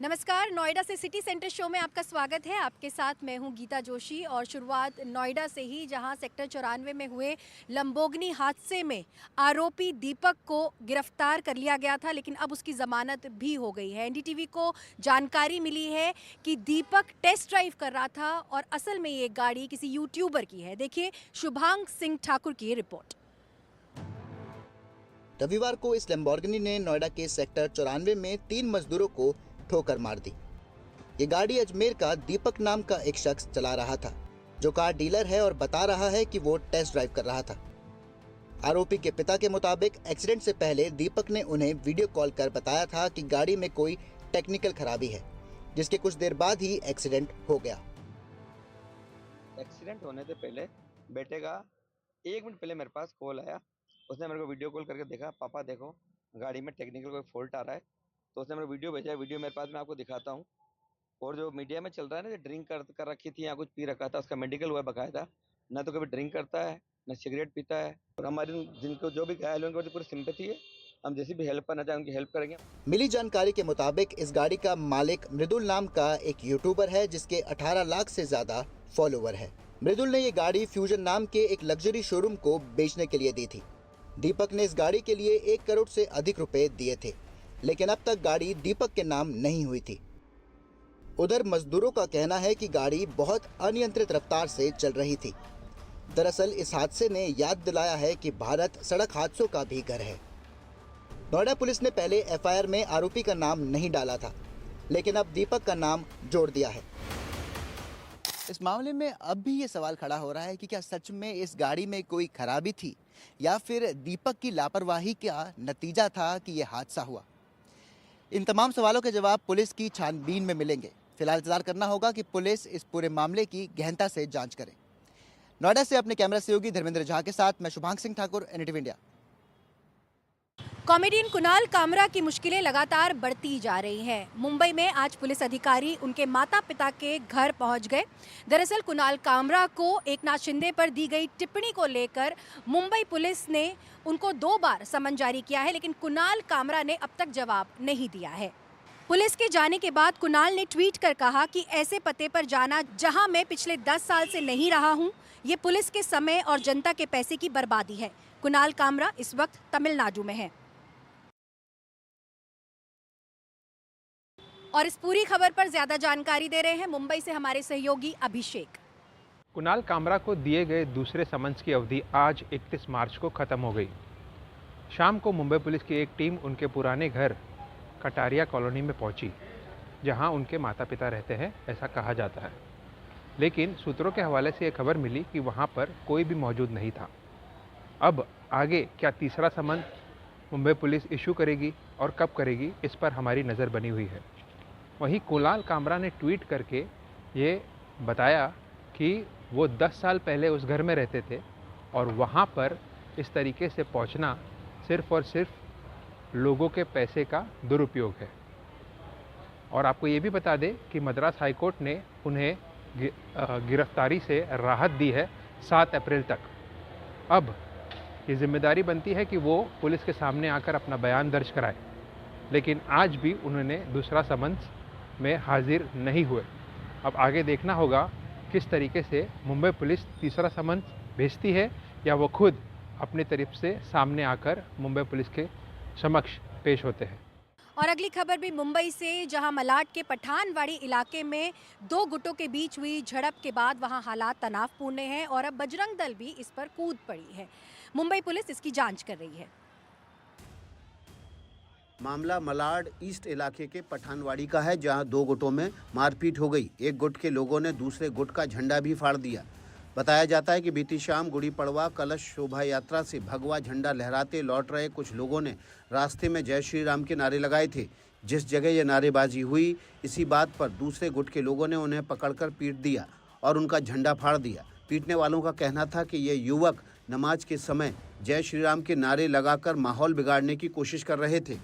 नमस्कार, नोएडा से city centre show में आपका स्वागत है। आपके साथ मैं हूं गीता जोशी और शुरुआत नोएडा से ही, जहां सेक्टर 94 में हुए लंबोर्गिनी हादसे में आरोपी दीपक को गिरफ्तार कर लिया गया था, लेकिन अब उसकी जमानत भी हो गई है। एनडीटीवी को जानकारी मिली है कि दीपक टेस्ट ड्राइव कर रहा था और असल में ये गाड़ी किसी यूट्यूबर की है। देखिए शुभांग सिंह ठाकुर की रिपोर्ट। रविवार को इस लैम्बोर्गिनी ने नोएडा के सेक्टर 94 में 3 मजदूरों को ठोकर मार दी। ये गाड़ी अजमेर का दीपक नाम का एक शख्स चला रहा था, जो कार डीलर है और बता रहा है कि वो टेस्ट ड्राइव कर रहा था। आरोपी के पिता के मुताबिक एक्सीडेंट से पहले दीपक ने उन्हें वीडियो कॉल कर बताया था कि गाड़ी में कोई टेक्निकल खराबी है, जिसके कुछ देर बाद ही एक्सीडेंट हो गया। एक्सीडेंट होने से पहले बेटे का 1 मिनट पहले मेरे पास कॉल आया। उसने मेरे को वीडियो कॉल करके देखा, पापा देखो गाड़ी में टेक्निकल कोई फॉल्ट आ रहा है। तो उसने मेरे को वीडियो भेजा है, वीडियो मेरे पास, मैं आपको दिखाता हूँ। और जो मीडिया में चल रहा है ना, ड्रिंक कर रखी थी या कुछ पी रखा था, उसका मेडिकल हुआ बकायदा। ना तो कभी ड्रिंक करता है, ना सिगरेट पीता है। और हमारी जिनको जो भी घायल होंगे उनकी पूरी सिंपैथी है। हम जैसी भी हेल्प करना चाहें उनकी हेल्प करेंगे। मिली जानकारी के मुताबिक इस गाड़ी का मालिक मृदुल नाम का एक यूट्यूबर है, जिसके 18 लाख से ज्यादा फॉलोवर है। मृदुल ने ये गाड़ी फ्यूजन नाम के एक लग्जरी शोरूम को बेचने के लिए दी थी। दीपक ने इस गाड़ी के लिए 1 करोड़ से अधिक रुपए दिए थे, लेकिन अब तक गाड़ी दीपक के नाम नहीं हुई थी। उधर मजदूरों का कहना है कि गाड़ी बहुत अनियंत्रित रफ्तार से चल रही थी। दरअसल इस हादसे ने याद दिलाया है कि भारत सड़क हादसों का भी घर है। नोएडा पुलिस ने पहले एफआईआर में आरोपी का नाम नहीं डाला था, लेकिन अब दीपक का नाम जोड़ दिया है। इस मामले में अब भी ये सवाल खड़ा हो रहा है कि क्या सच में इस गाड़ी में कोई खराबी थी या फिर दीपक की लापरवाही का नतीजा था कि ये हादसा हुआ। इन तमाम सवालों के जवाब पुलिस की छानबीन में मिलेंगे। फिलहाल इंतजार करना होगा कि पुलिस इस पूरे मामले की गहनता से जांच करे। नोएडा से अपने कैमरा सहयोगी धर्मेंद्र झा के साथ मैं Shubhang Singh Thakur, NDTV India. Comedian Kunal Kamra की मुश्किलें लगातार बढ़ती जा रही हैं। मुंबई में आज पुलिस अधिकारी उनके माता पिता के घर पहुंच गए। दरअसल कुणाल कामरा को एकनाथ शिंदे पर दी गई टिप्पणी को लेकर मुंबई पुलिस ने उनको 2 बार समन जारी किया है, लेकिन कुणाल कामरा ने अब तक जवाब नहीं दिया है। पुलिस के जाने के बाद कुणाल ने ट्वीट कर कहा कि ऐसे पते पर जाना जहां मैं पिछले 10 साल से नहीं रहा हूं, ये पुलिस के समय और जनता के पैसे की बर्बादी है। कुणाल कामरा इस वक्त तमिलनाडु में है। और इस पूरी खबर पर ज्यादा जानकारी दे रहे हैं मुंबई से हमारे सहयोगी अभिषेक। कुणाल कामरा को दिए गए दूसरे समन्स की अवधि आज 31 मार्च को खत्म हो गई। शाम को मुंबई पुलिस की एक टीम उनके पुराने घर कटारिया कॉलोनी में पहुंची, जहां उनके माता पिता रहते हैं, ऐसा कहा जाता है। लेकिन सूत्रों के हवाले से यह खबर मिली कि वहां पर कोई भी मौजूद नहीं था। अब आगे क्या तीसरा समन मुंबई पुलिस इशू करेगी और कब करेगी, इस पर हमारी नज़र बनी हुई है। वहीं कुणाल कामरा ने ट्वीट करके ये बताया कि वो 10 साल पहले उस घर में रहते थे और वहाँ पर इस तरीके से पहुँचना सिर्फ़ और सिर्फ लोगों के पैसे का दुरुपयोग है। और आपको ये भी बता दें कि मद्रास हाईकोर्ट ने उन्हें गिरफ्तारी से राहत दी है 7 अप्रैल तक। अब ये जिम्मेदारी बनती है कि वो पुलिस के सामने आकर अपना बयान दर्ज कराए, लेकिन आज भी उन्होंने दूसरा समन्स में हाजिर नहीं हुए। अब आगे देखना होगा किस तरीके से मुंबई पुलिस तीसरा समन्स भेजती है या वो खुद अपनी तरफ से सामने आकर मुंबई पुलिस के समक्ष पेश होते हैं। और अगली खबर भी मुंबई से, जहां मलाड के पठानवाड़ी इलाके में 2 गुटों के बीच हुई झड़प के बाद वहां हालात तनावपूर्ण हैं और अब बजरंग दल भी इस पर कूद पड़ी है। मुंबई पुलिस इसकी जांच कर रही है। मामला मलाड ईस्ट इलाके के पठानवाड़ी का है, जहां 2 गुटों में मारपीट हो गई। एक गुट के लोगों ने दूसरे गुट का झंडा भी फाड़ दिया। बताया जाता है कि बीती शाम गुड़ी पड़वा कलश शोभा यात्रा से भगवा झंडा लहराते लौट रहे कुछ लोगों ने रास्ते में जय श्री राम के नारे लगाए थे। जिस जगह ये नारेबाजी हुई, इसी बात पर दूसरे गुट के लोगों ने उन्हें पकड़कर पीट दिया और उनका झंडा फाड़ दिया। पीटने वालों का कहना था कि ये युवक नमाज के समय जय श्री राम के नारे लगाकर माहौल बिगाड़ने की कोशिश कर रहे थे।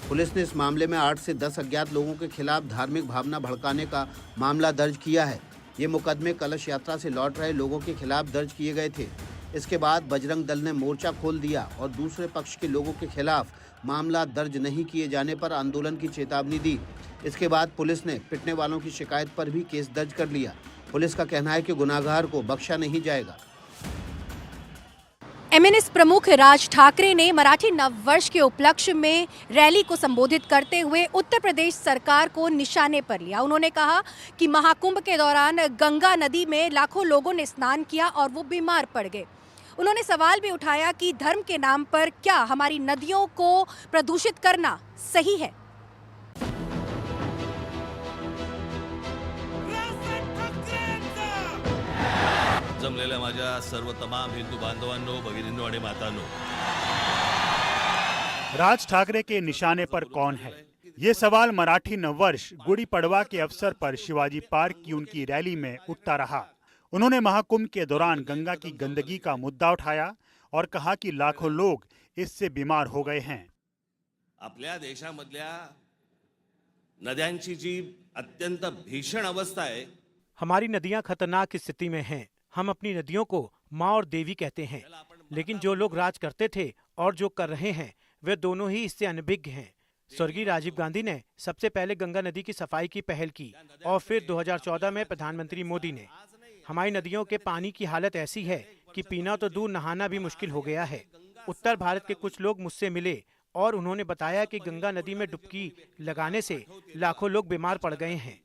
पुलिस ने इस मामले में 8 से 10 अज्ञात लोगों के खिलाफ धार्मिक भावना भड़काने का मामला दर्ज किया है। ये मुकदमे कलश यात्रा से लौट रहे लोगों के खिलाफ दर्ज किए गए थे। इसके बाद बजरंग दल ने मोर्चा खोल दिया और दूसरे पक्ष के लोगों के खिलाफ मामला दर्ज नहीं किए जाने पर आंदोलन की चेतावनी दी। इसके बाद पुलिस ने पिटने वालों की शिकायत पर भी केस दर्ज कर लिया। पुलिस का कहना है कि गुनाहगार को बख्शा नहीं जाएगा। एमएनएस प्रमुख राज ठाकरे ने मराठी नववर्ष के उपलक्ष्य में रैली को संबोधित करते हुए उत्तर प्रदेश सरकार को निशाने पर लिया। उन्होंने कहा कि महाकुंभ के दौरान गंगा नदी में लाखों लोगों ने स्नान किया और वो बीमार पड़ गए। उन्होंने सवाल भी उठाया कि धर्म के नाम पर क्या हमारी नदियों को प्रदूषित करना सही है। जमलेल्या माझ्या सर्व तमाम हिंदू बांधवांनो, भगिनींनो आणि मातांनो, राज ठाकरे के निशाने पर कौन है? ये सवाल मराठी नववर्ष गुड़ी पड़वा के अवसर पर शिवाजी पार्क की उनकी रैली में उठता रहा। उन्होंने महाकुंभ के दौरान गंगा की गंदगी का मुद्दा उठाया और कहा कि लाखों लोग इससे बीमार हो गए हैं। आपल्या देशामधल्या नद्यांची जी अत्यंत भीषण अवस्था है, हमारी नदियां खतरनाक स्थिति में हैं। हम अपनी नदियों को माँ और देवी कहते हैं, लेकिन जो लोग राज करते थे और जो कर रहे हैं वे दोनों ही इससे अनभिज्ञ हैं। स्वर्गीय राजीव गांधी ने सबसे पहले गंगा नदी की सफाई की पहल की और फिर 2014 में प्रधानमंत्री मोदी ने। हमारी नदियों के पानी की हालत ऐसी है कि पीना तो दूर, नहाना भी मुश्किल हो गया है। उत्तर भारत के कुछ लोग मुझसे मिले और उन्होंने बताया कि गंगा नदी में डुबकी लगाने से लाखों लोग बीमार पड़ गए हैं।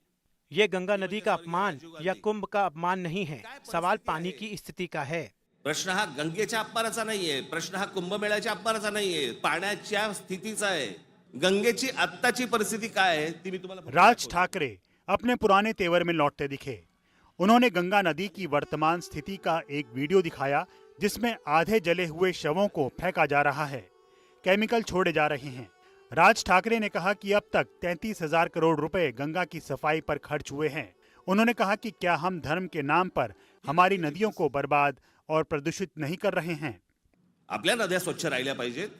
ये गंगा नदी का अपमान या कुंभ का अपमान नहीं है, सवाल पानी की स्थिति का है। प्रश्न हा गंगेच्या अपमानाचा नाहीये, प्रश्न हा कुंभमेळ्याच्या अपमानाचा नाहीये, पाण्याच्या स्थितीचा आहे। गंगेची आत्ताची परिस्थिती काय आहे ती मी तुम्हाला। राज ठाकरे अपने पुराने तेवर में लौटते दिखे। उन्होंने गंगा नदी की वर्तमान स्थिति का एक वीडियो दिखाया जिसमें आधे जले हुए शवों को फेंका जा रहा है, केमिकल छोड़े जा रहे हैं। राज ठाकरे ने कहा कि अब तक 33,000 करोड़ रुपए गंगा की सफाई पर खर्च हुए हैं। उन्होंने कहा कि क्या हम धर्म के नाम पर हमारी नदियों को बर्बाद और प्रदूषित नहीं कर रहे हैं? आपल्या नद्या स्वच्छ राहिल्या पाहिजेत।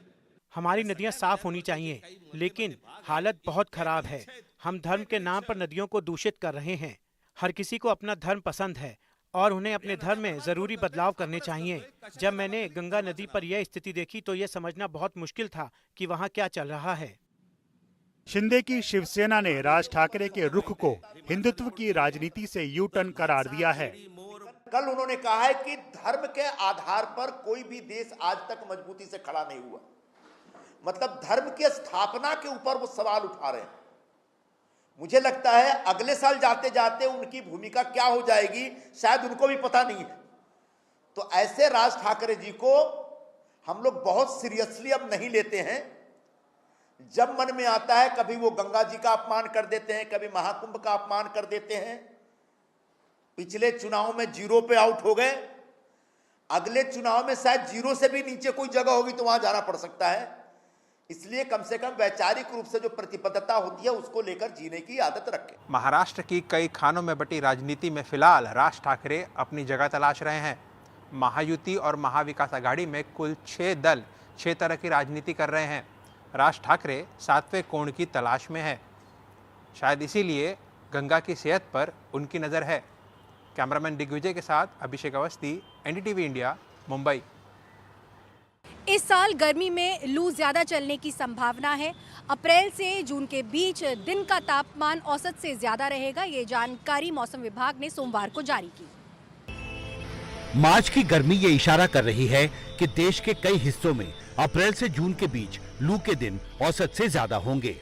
हमारी नदियां साफ होनी चाहिए, लेकिन हालत बहुत खराब है। हम धर्म के नाम पर नदियों को दूषित कर रहे हैं। हर किसी को अपना धर्म पसंद है और उन्हें अपने धर्म में जरूरी बदलाव करने चाहिए। जब मैंने गंगा नदी पर यह स्थिति देखी तो यह समझना बहुत मुश्किल था कि वहाँ क्या चल रहा है। शिंदे की शिवसेना ने राज ठाकरे के रुख को हिंदुत्व की राजनीति से यू टर्न करार दिया है। कल उन्होंने कहा है कि धर्म के आधार पर कोई भी देश आज तक मजबूती से खड़ा नहीं हुआ। मतलब धर्म की स्थापना के ऊपर वो सवाल उठा रहे हैं। मुझे लगता है अगले साल जाते जाते उनकी भूमिका क्या हो जाएगी शायद उनको भी पता नहीं है। तो ऐसे राज ठाकरे जी को हम लोग बहुत सीरियसली अब नहीं लेते हैं। जब मन में आता है कभी वो गंगा जी का अपमान कर देते हैं, कभी महाकुंभ का अपमान कर देते हैं। पिछले चुनाव में 0 पे आउट हो गए, अगले चुनाव में शायद 0 से भी नीचे कोई जगह होगी तो वहां जाना पड़ सकता है। इसलिए कम से कम वैचारिक रूप से जो प्रतिबद्धता होती है उसको लेकर जीने की आदत रखें। महाराष्ट्र की कई खानों में बटी राजनीति में फिलहाल राज ठाकरे अपनी जगह तलाश रहे हैं। महायुति और महाविकास आघाड़ी में कुल 6 दल 6 तरह की राजनीति कर रहे हैं। राज ठाकरे 7वें कोण की तलाश में है। शायद इसीलिए गंगा की सेहत पर उनकी नज़र है। कैमरामैन दिग्विजय के साथ अभिषेक अवस्थी, एनडीटीवी इंडिया, मुंबई। इस साल गर्मी में लू ज़्यादा चलने की संभावना है। अप्रैल से जून के बीच दिन का तापमान औसत से ज़्यादा रहेगा। ये जानकारी मौसम विभाग ने सोमवार को जारी की। मार्च की गर्मी ये इशारा कर रही है कि देश के कई हिस्सों में अप्रैल से जून के बीच लू के दिन औसत से ज्यादा होंगे।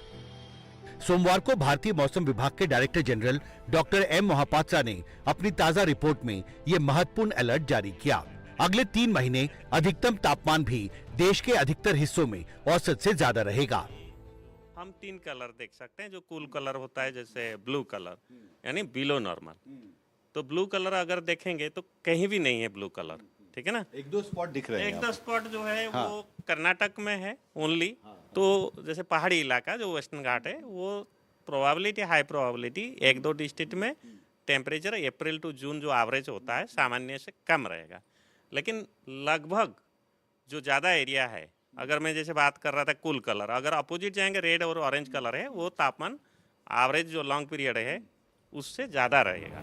सोमवार को भारतीय मौसम विभाग के director general doctor M Mohapatra ने अपनी ताजा रिपोर्ट में ये महत्वपूर्ण अलर्ट जारी किया। अगले 3 महीने अधिकतम तापमान भी देश के अधिकतर हिस्सों में औसत से ज्यादा रहेगा। हम 3 कलर देख सकते हैं। जो कूल कलर होता है जैसे ब्लू कलर यानी बिलो नॉर्मल, तो ब्लू कलर अगर देखेंगे तो कहीं भी नहीं है ब्लू कलर, ठीक है ना। 1-2 स्पॉट दिख रहे हैं। 1-2 स्पॉट जो है वो कर्नाटक में है ओनली। तो जैसे पहाड़ी इलाका जो वेस्टर्न घाट है वो प्रोबेबिलिटी हाई प्रोबेबिलिटी 1-2 डिस्ट्रिक्ट में टेम्परेचर अप्रैल टू जून जो एवरेज होता है सामान्य से कम रहेगा। लेकिन लगभग जो ज़्यादा एरिया है, अगर मैं जैसे बात कर रहा था कूल कलर, अगर अपोजिट जाएंगे रेड और ऑरेंज कलर है, वो तापमान एवरेज जो लॉन्ग पीरियड है उससे ज़्यादा रहेगा।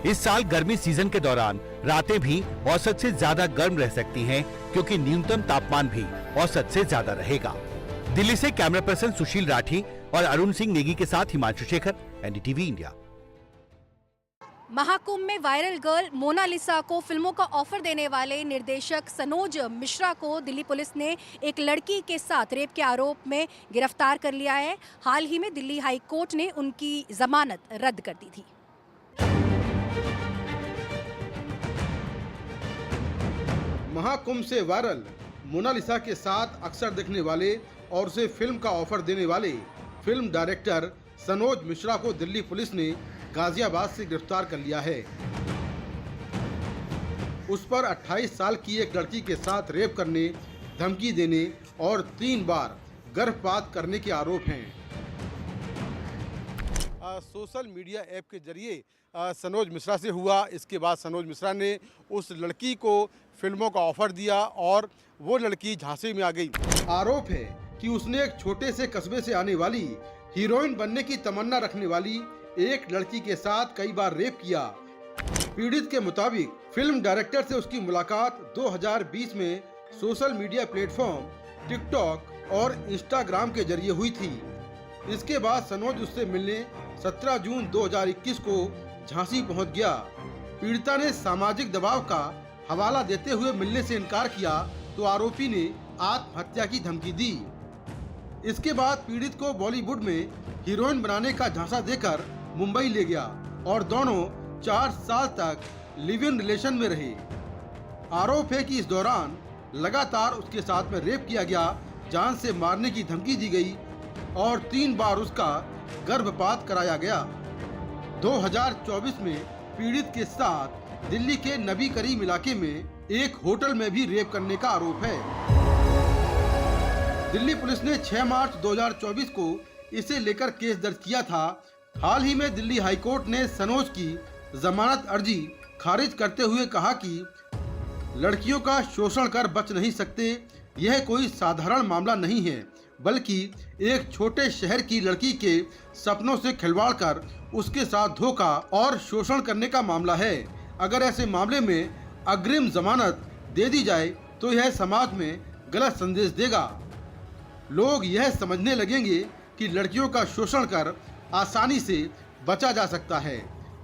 इस साल गर्मी सीजन के दौरान रातें भी औसत से ज्यादा गर्म रह सकती हैं, क्योंकि न्यूनतम तापमान भी औसत से ज्यादा रहेगा। दिल्ली से कैमरा पर्सन सुशील राठी और अरुण सिंह नेगी के साथ हिमांशु शेखर, एनडीटीवी इंडिया। महाकुंभ में वायरल गर्ल मोनालिसा को फिल्मों का ऑफर देने वाले निर्देशक सनोज मिश्रा को दिल्ली पुलिस ने एक लड़की के साथ रेप के आरोप में गिरफ्तार कर लिया है। हाल ही में दिल्ली हाई कोर्ट ने उनकी जमानत रद्द कर दी थी। महाकुंभ से वायरल मोनालिसा के साथ अक्सर दिखने वाले और उसे फिल्म का ऑफर देने वाले फिल्म डायरेक्टर सनोज मिश्रा को दिल्ली पुलिस ने गाजियाबाद से गिरफ्तार कर लिया है। उस पर 28 साल की एक लड़की के साथ रेप करने, धमकी देने और 3 बार गर्भपात करने के आरोप हैं। सोशल मीडिया ऐप के जरिए सनोज मिश्रा से हुआ। इसके बाद सनोज मिश्रा ने उस लड़की को फिल्मों का ऑफर दिया और वो लड़की झांसे में आ गई। आरोप है कि उसने एक छोटे से कस्बे से आने वाली हीरोइन बनने की तमन्ना रखने वाली एक लड़की के साथ कई बार रेप किया। पीड़ित के मुताबिक फिल्म डायरेक्टर से उसकी मुलाकात 2020 में सोशल मीडिया प्लेटफॉर्म टिकटॉक और इंस्टाग्राम के जरिए हुई थी। इसके बाद सनोज उससे मिलने 17 जून 2021 को झांसी पहुंच गया। पीड़िता ने सामाजिक दबाव का हवाला देते हुए मिलने से इनकार किया तो आरोपी ने आत्महत्या की धमकी दी। इसके बाद पीड़ित को बॉलीवुड में हीरोइन बनाने का झांसा देकर मुंबई ले गया और दोनों 4 साल तक लिव इन रिलेशन में रहे। आरोप है कि इस दौरान लगातार उसके साथ में रेप किया गया, जान से मारने की धमकी दी गई और 3 बार उसका गर्भपात कराया गया। 2024 में पीड़ित के साथ दिल्ली के नबी करीम इलाके में एक होटल में भी रेप करने का आरोप है। दिल्ली पुलिस ने 6 मार्च 2024 को इसे लेकर केस दर्ज किया था। हाल ही में दिल्ली हाईकोर्ट ने सनोज की जमानत अर्जी खारिज करते हुए कहा कि लड़कियों का शोषण कर बच नहीं सकते। यह कोई साधारण मामला नहीं है, बल्कि एक छोटे शहर की लड़की के सपनों से खिलवाड़ कर उसके साथ धोखा और शोषण करने का मामला है। अगर ऐसे मामले में अग्रिम जमानत दे दी जाए तो यह समाज में गलत संदेश देगा। लोग यह समझने लगेंगे कि लड़कियों का शोषण कर आसानी से बचा जा सकता है।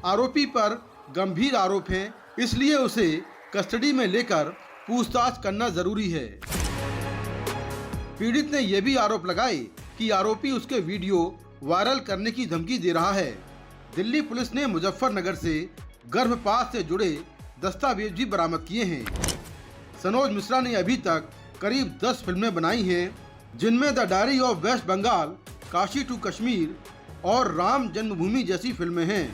आरोपी पर गंभीर आरोप हैं, इसलिए उसे कस्टडी में लेकर पूछताछ करना जरूरी है। पीड़ित ने यह भी आरोप लगाए कि आरोपी उसके वीडियो वायरल करने की धमकी दे रहा है। दिल्ली पुलिस ने मुजफ्फरनगर से गर्भपात से जुड़े दस्तावेज भी बरामद किए हैं। सनोज मिश्रा ने अभी तक करीब 10 फिल्में बनाई हैं, जिनमें the diary of West Bengal, Kashi to Kashmir और राम जन्मभूमि जैसी फिल्में हैं।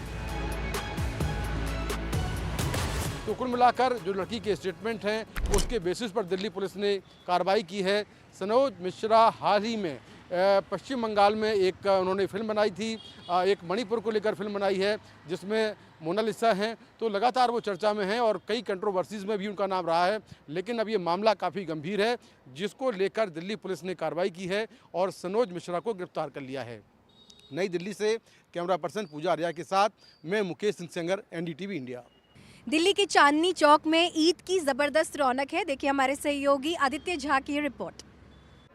तो कुल मिलाकर जो लड़की के स्टेटमेंट हैं उसके बेसिस पर दिल्ली पुलिस ने कार्रवाई की है। सनोज मिश्रा हाल ही में पश्चिम बंगाल में एक उन्होंने फिल्म बनाई थी, एक मणिपुर को लेकर फिल्म बनाई है जिसमें मोनालिसा हैं। तो लगातार वो चर्चा में हैं और कई कंट्रोवर्सीज़ में भी उनका नाम रहा है। लेकिन अब ये मामला काफ़ी गंभीर है, जिसको लेकर दिल्ली पुलिस ने कार्रवाई की है और सनोज मिश्रा को गिरफ्तार कर लिया है। नई दिल्ली से कैमरा पर्सन पूजा आर्या के साथ मैं मुकेश सिंह सेंगर, एनडीटीवी इंडिया। दिल्ली के चांदनी चौक में ईद की जबरदस्त रौनक है। देखिए हमारे सहयोगी आदित्य झा की रिपोर्ट।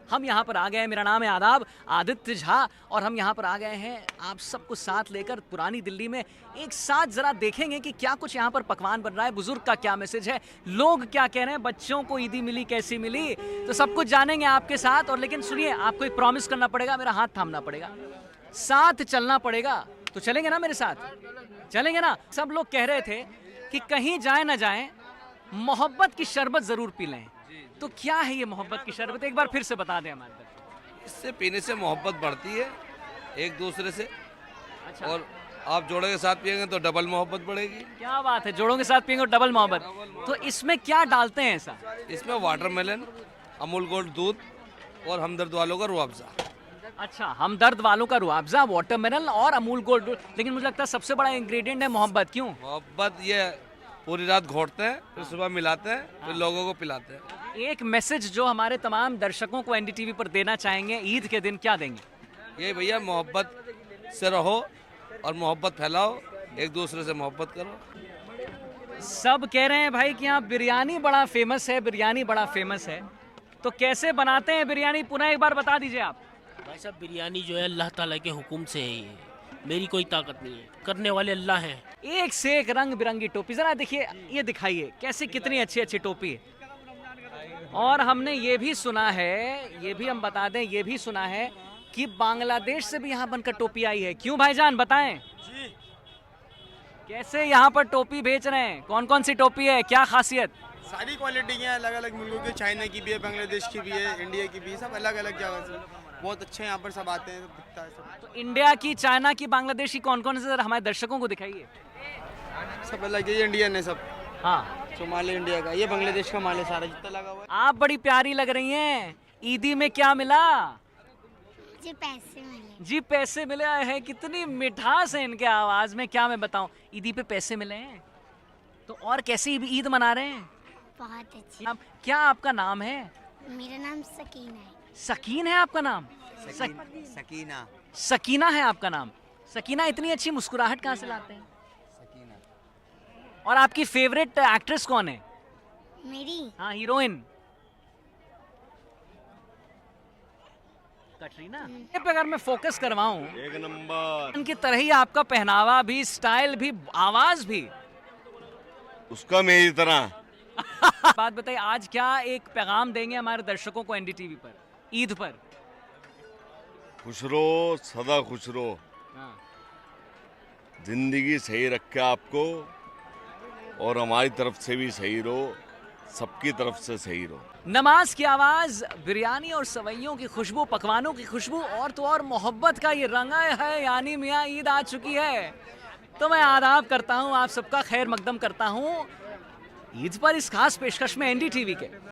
हम यहाँ पर आ गए हैं, मेरा नाम है आदाब आदित्य झा और हम यहाँ पर आ गए हैं आप सबको साथ लेकर पुरानी दिल्ली में एक साथ जरा देखेंगे कि क्या कुछ यहाँ पर पकवान बन रहा है, बुजुर्ग का क्या मैसेज है, लोग क्या कह रहे हैं, बच्चों को ईदी मिली कैसी मिली, तो सब कुछ जानेंगे आपके साथ। और लेकिन सुनिए, आपको एक प्रॉमिस करना पड़ेगा, मेरा हाथ थामना पड़ेगा, साथ चलना पड़ेगा। तो चलेंगे ना मेरे साथ, चलेंगे ना। सब लोग कह रहे थे कि कहीं जाए ना जाए मोहब्बत की शरबत जरूर पी लें, तो क्या है ये मोहब्बत की शरबत, एक बार फिर से बता दें हमारे तक। इससे पीने से मोहब्बत बढ़ती है एक दूसरे से। अच्छा। और आप जोड़ों के साथ पिएंगे तो डबल मोहब्बत बढ़ेगी। क्या बात है, जोड़ों के साथ पिएंगे तो डबल मोहब्बत। तो इसमें क्या डालते हैं ऐसा? इसमें वाटरमेलन, अमूल गोल्ड दूध और हमदर्द वालों का रुआवजा। अच्छा, हमदर्द वालों का रुआवजा, वाटरमेलन और अमूल गोल्ड दूध। लेकिन मुझे लगता है सबसे बड़ा इंग्रेडिएंट है मोहब्बत। क्यों? मोहब्बत ये पूरी रात घोटते हैं, फिर सुबह मिलाते हैं, फिर लोगों को पिलाते हैं। एक मैसेज जो हमारे तमाम दर्शकों को एनडीटीवी पर देना चाहेंगे ईद के दिन, क्या देंगे? ये भैया, मोहब्बत से रहो और मोहब्बत फैलाओ, एक दूसरे से मोहब्बत करो। सब कह रहे हैं भाई कि यहाँ बिरयानी बड़ा फेमस है, बिरयानी बड़ा फेमस है। तो कैसे बनाते हैं बिरयानी, पुनः एक बार बता दीजिए आप। भाई साहब, बिरयानी जो है अल्लाह ताला के हुक्म से है, ये मेरी कोई ताकत नहीं है, करने वाले अल्लाह हैं। एक से एक रंग बिरंगी टोपी, जरा देखिए, ये दिखाइए कैसे, कितनी अच्छी अच्छी टोपी है। और हमने ये भी सुना है, ये भी हम बता दें, ये भी सुना है कि बांग्लादेश से भी यहाँ बनकर टोपी आई है। क्यों भाईजान, बताएं जी। कैसे यहाँ पर टोपी बेच रहे हैं, कौन कौन सी टोपी है, क्या खासियत? सारी क्वालिटी हैं, अलग अलग मुल्कों की, चाइना की भी है, बांग्लादेश की भी है, इंडिया की भी, सब अलग अलग जगह से बहुत अच्छे यहाँ पर सब आते हैं, सब दिखता है सब। तो इंडिया की, चाइना की, बांग्लादेश की कौन कौन से, जरा हमारे दर्शकों को दिखाइए। सब अलग है, ये इंडियन है सब। हाँ, जो माल है इंडिया का, ये बांग्लादेश का माल है सारा जितना लगा हुआ है। आप बड़ी प्यारी लग रही हैं। ईदी में क्या मिला? जी पैसे मिले। जी पैसे मिले हैं, कितनी मिठास है इनके आवाज में, क्या मैं बताऊं। ईदी पे पैसे मिले हैं, तो और कैसी ईद मना रहे हैं? बहुत अच्छी। अब क्या आपका नाम है? मेरा नाम सकीना है। सकीन है आपका नाम? सकीना। सकीना है आपका नाम? सकीना, इतनी अच्छी मुस्कुराहट कहाँ से लाते हैं? सकीना। और आपकी फेवरेट एक्ट्रेस कौन है? मेरी? हाँ, हीरोइन कटरीना। पे अगर मैं फोकस करवाऊं, एक नंबर उनकी तरह ही आपका पहनावा भी, स्टाइल भी, आवाज भी उसका मेरी तरह। बात बताइए, आज क्या एक पैगाम देंगे हमारे दर्शकों को एनडीटीवी पर, ईद पर? खुश रहो, सदा खुश रहो, जिंदगी सही रखे आपको, और हमारी तरफ से भी सही रहो, सबकी तरफ से सही रहो। नमाज की आवाज, बिरयानी और सवैयों की खुशबू, पकवानों की खुशबू, और तो और मोहब्बत का ये रंग है, यानी मियाँ ईद आ चुकी है। तो मैं आदाब करता हूँ, आप सबका खैर मकदम करता हूँ ईद पर इस खास पेशकश में एनडीटीवी के।